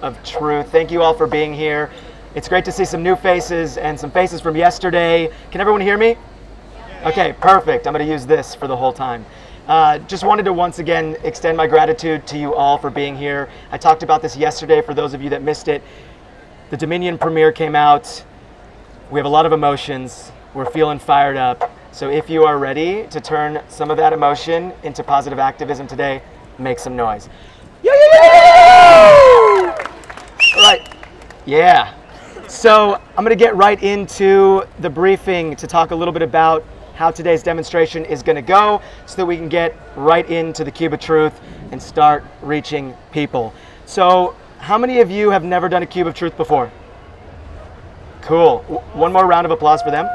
of truth. Thank you all for being here. It's great to see some new faces and some faces from yesterday. Can everyone hear me? Okay, perfect. I'm going to use this for the whole time. Just wanted to once again extend my gratitude to you all for being here. I talked about this yesterday for those of you that missed it. The Dominion premiere came out. We have a lot of emotions. We're feeling fired up. So if you are ready to turn some of that emotion into positive activism today, make some noise. All right. Yeah. So I'm going to get right into the briefing to talk a little bit about how today's demonstration is going to go so that we can get right into the cube of truth and start reaching people. So how many of you have never done a cube of truth before? Cool. One more round of applause for them.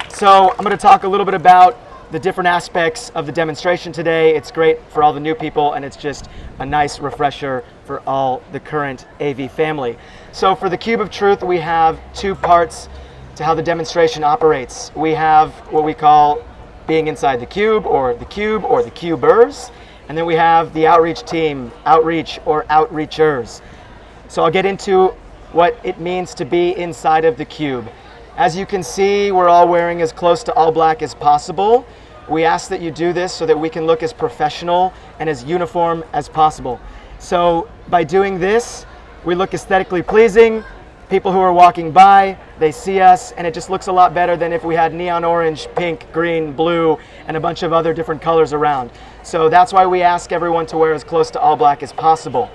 So I'm going to talk a little bit about the different aspects of the demonstration today. It's great for all the new people, and it's just a nice refresher for all the current AV family. So for the Cube of Truth, we have two parts to how the demonstration operates. We have what we call being inside the cube or the cubers, and then we have the outreach team, outreach or outreachers. So I'll get into what it means to be inside of the cube. As you can see, we're all wearing as close to all black as possible. We ask that you do this so that we can look as professional and as uniform as possible. So by doing this, we look aesthetically pleasing. People who are walking by, they see us, and it just looks a lot better than if we had neon orange, pink, green, blue, and a bunch of other different colors around. So that's why we ask everyone to wear as close to all black as possible.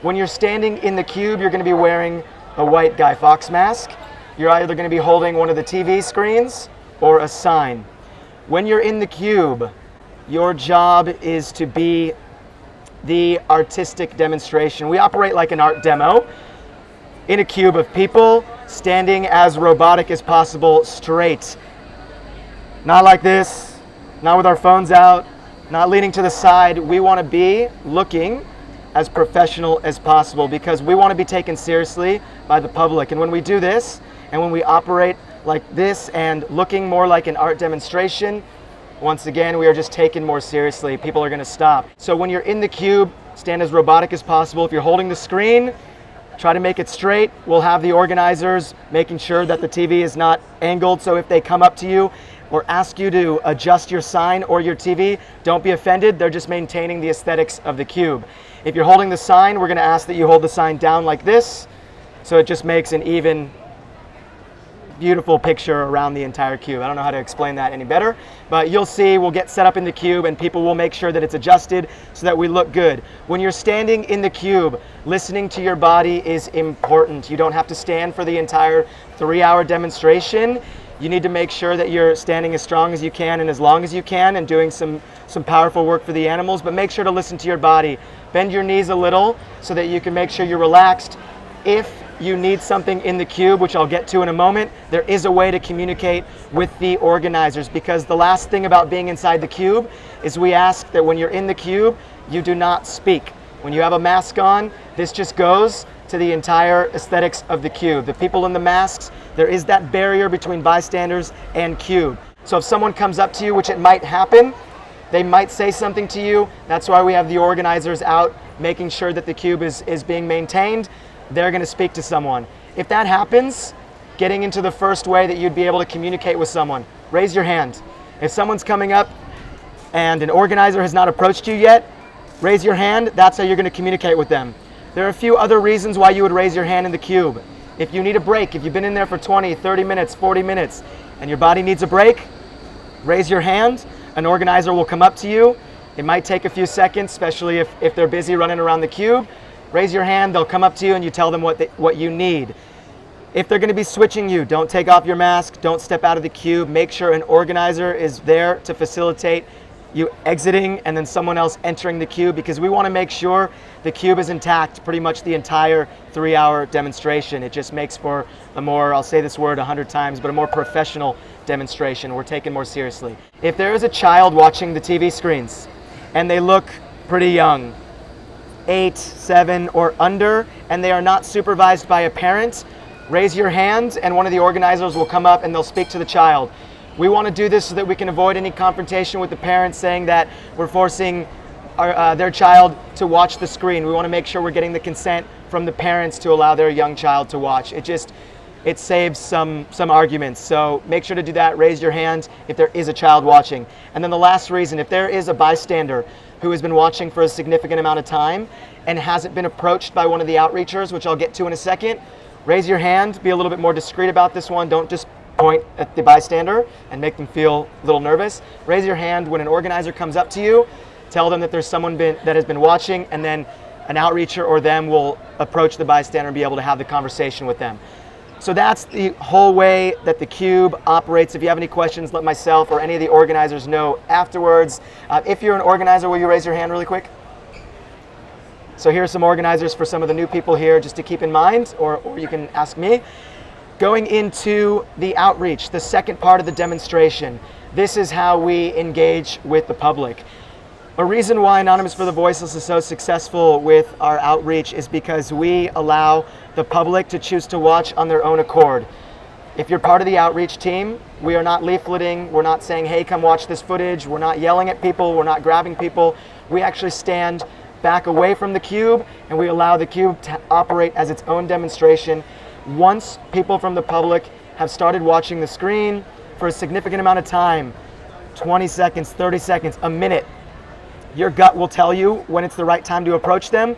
When you're standing in the cube, you're going to be wearing a white Guy Fawkes mask. You're either going to be holding one of the TV screens or a sign. When you're in the cube, your job is to be the artistic demonstration. We operate like an art demo in a cube of people standing as robotic as possible, straight. Not like this, not with our phones out, not leaning to the side. We want to be looking as professional as possible because we want to be taken seriously by the public. And when we do this, and when we operate like this and looking more like an art demonstration, once again, we are just taken more seriously. People are going to stop. So when you're in the cube, stand as robotic as possible. If you're holding the screen, try to make it straight. We'll have the organizers making sure that the TV is not angled. So if they come up to you or ask you to adjust your sign or your TV, don't be offended. They're just maintaining the aesthetics of the cube. If you're holding the sign, we're going to ask that you hold the sign down like this. So it just makes an even, beautiful picture around the entire cube. I don't know how to explain that any better, but you'll see we'll get set up in the cube and people will make sure that it's adjusted so that we look good. When you're standing in the cube, listening to your body is important. You don't have to stand for the entire 3-hour demonstration. You need to make sure that you're standing as strong as you can and as long as you can and doing some powerful work for the animals, but make sure to listen to your body. Bend your knees a little so that you can make sure you're relaxed. If you need something in the cube, which I'll get to in a moment, there is a way to communicate with the organizers, because the last thing about being inside the cube is we ask that when you're in the cube, you do not speak. When you have a mask on, this just goes to the entire aesthetics of the cube. The people in the masks, there is that barrier between bystanders and cube. So if someone comes up to you, which it might happen, they might say something to you. That's why we have the organizers out making sure that the cube is being maintained. They're going to speak to someone. If that happens, getting into the first way that you'd be able to communicate with someone, raise your hand. If someone's coming up and an organizer has not approached you yet, raise your hand. That's how you're going to communicate with them. There are a few other reasons why you would raise your hand in the cube. If you need a break, if you've been in there for 20, 30 minutes, 40 minutes, and your body needs a break, raise your hand. An organizer will come up to you. It might take a few seconds, especially if they're busy running around the cube. Raise your hand, they'll come up to you and you tell them what you need. If they're going to be switching you, don't take off your mask, don't step out of the cube. Make sure an organizer is there to facilitate you exiting and then someone else entering the cube, because we want to make sure the cube is intact pretty much the entire 3-hour demonstration. It just makes for a more, I'll say this word 100 times, but a more professional demonstration. We're taken more seriously. If there is a child watching the TV screens and they look pretty young, 8, 7, or under, and they are not supervised by a parent, raise your hand and one of the organizers will come up and they'll speak to the child. We want to do this so that we can avoid any confrontation with the parents saying that we're forcing their child to watch the screen. We want to make sure we're getting the consent from the parents to allow their young child to watch. It saves some arguments. So make sure to do that. Raise your hand if there is a child watching. And then the last reason, if there is a bystander who has been watching for a significant amount of time and hasn't been approached by one of the outreachers, which I'll get to in a second, raise your hand. Be a little bit more discreet about this one. Don't just point at the bystander and make them feel a little nervous. Raise your hand when an organizer comes up to you. Tell them that there's someone that has been watching, and then an outreacher or them will approach the bystander and be able to have the conversation with them. So that's the whole way that the Cube operates. If you have any questions, let myself or any of the organizers know afterwards. If you're an organizer, will you raise your hand really quick? So here are some organizers for some of the new people here, just to keep in mind, or you can ask me. Going into the outreach, the second part of the demonstration, this is how we engage with the public. A reason why Anonymous for the Voiceless is so successful with our outreach is because we allow the public to choose to watch on their own accord. If you're part of the outreach team, we are not leafleting, we're not saying, hey, come watch this footage, we're not yelling at people, we're not grabbing people. We actually stand back away from the Cube and we allow the Cube to operate as its own demonstration. Once people from the public have started watching the screen for a significant amount of time, 20 seconds, 30 seconds, a minute, your gut will tell you when it's the right time to approach them.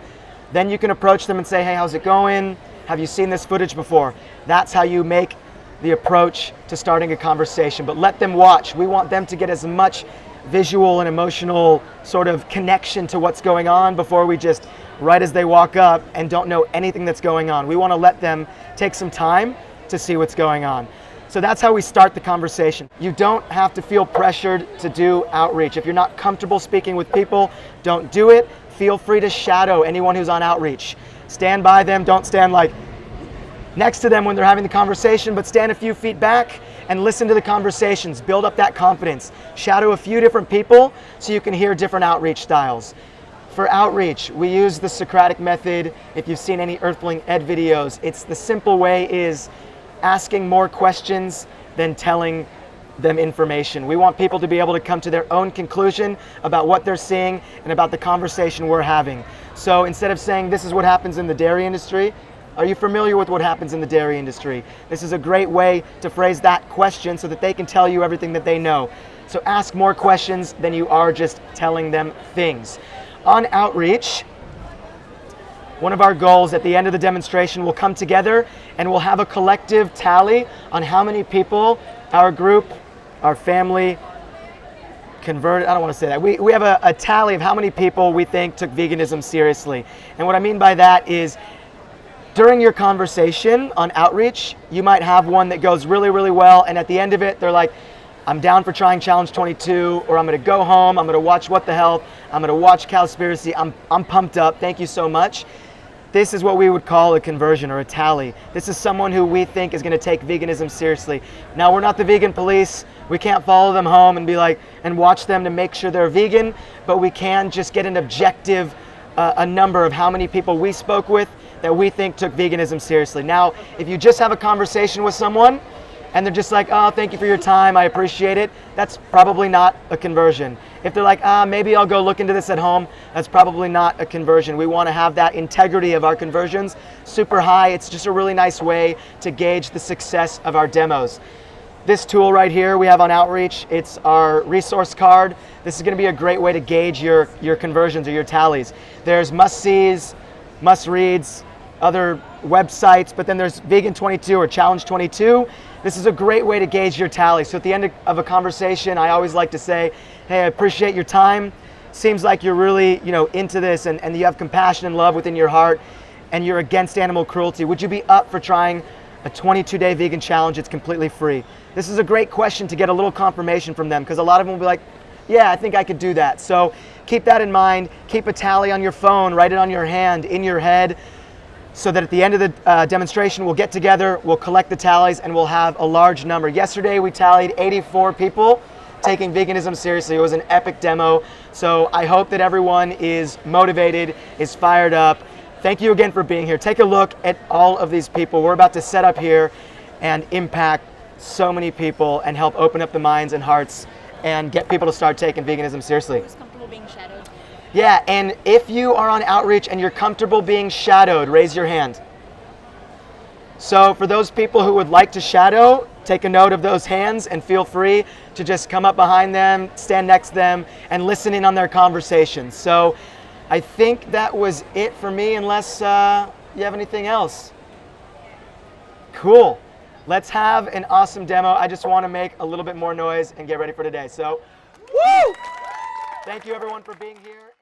Then you can approach them and say, hey, how's it going? Have you seen this footage before? That's how you make the approach to starting a conversation. But let them watch. We want them to get as much visual and emotional sort of connection to what's going on before we just, right as they walk up and don't know anything that's going on. We want to let them take some time to see what's going on. So that's how we start the conversation. You don't have to feel pressured to do outreach. If you're not comfortable speaking with people, don't do it. Feel free to shadow anyone who's on outreach. Stand by them, don't stand like next to them when they're having the conversation, but stand a few feet back and listen to the conversations. Build up that confidence. Shadow a few different people so you can hear different outreach styles. For outreach, we use the Socratic method. If you've seen any Earthling Ed videos, it's the simple way is asking more questions than telling them information. We want people to be able to come to their own conclusion about what they're seeing and about the conversation we're having. So instead of saying this is what happens in the dairy industry, are you familiar with what happens in the dairy industry? This is a great way to phrase that question so that they can tell you everything that they know. So ask more questions than you are just telling them things. On outreach, one of our goals at the end of the demonstration, we'll come together and we'll have a collective tally on how many people our group, our family, converted. I don't want to say that. We have a tally of how many people we think took veganism seriously. And what I mean by that is during your conversation on outreach, you might have one that goes really, really well. And at the end of it, they're like, I'm down for trying Challenge 22, or I'm going to go home, I'm going to watch What the Health, I'm going to watch Cowspiracy, I'm pumped up, thank you so much. This is what we would call a conversion or a tally. This is someone who we think is going to take veganism seriously. Now, we're not the vegan police. We can't follow them home and be like, and watch them to make sure they're vegan, but we can just get an objective, a number of how many people we spoke with that we think took veganism seriously. Now, if you just have a conversation with someone and they're just like, oh, thank you for your time, I appreciate it, that's probably not a conversion. If they're like, maybe I'll go look into this at home, that's probably not a conversion. We want to have that integrity of our conversions super high. It's just a really nice way to gauge the success of our demos. This tool right here we have on outreach, it's our resource card. This is going to be a great way to gauge your conversions or your tallies. There's must-sees, must-reads, other websites, but then there's Vegan 22 or Challenge 22. This is a great way to gauge your tally. So at the end of a conversation, I always like to say, hey, I appreciate your time. Seems like you're really, into this and you have compassion and love within your heart and you're against animal cruelty. Would you be up for trying a 22-day vegan challenge? It's completely free. This is a great question to get a little confirmation from them because a lot of them will be like, yeah, I think I could do that. So keep that in mind. Keep a tally on your phone, write it on your hand, in your head, so that at the end of the demonstration, we'll get together, we'll collect the tallies, and we'll have a large number. Yesterday, we tallied 84 people taking veganism seriously. It was an epic demo. So I hope that everyone is motivated, is fired up. Thank you again for being here. Take a look at all of these people. We're about to set up here and impact so many people and help open up the minds and hearts and get people to start taking veganism seriously. Who's comfortable being shadowed? Yeah, and if you are on outreach and you're comfortable being shadowed, raise your hand. So for those people who would like to shadow, take a note of those hands and feel free to just come up behind them, stand next to them, and listen in on their conversations. So I think that was it for me, unless you have anything else. Cool. Let's have an awesome demo. I just want to make a little bit more noise and get ready for today. So, woo! Thank you everyone for being here.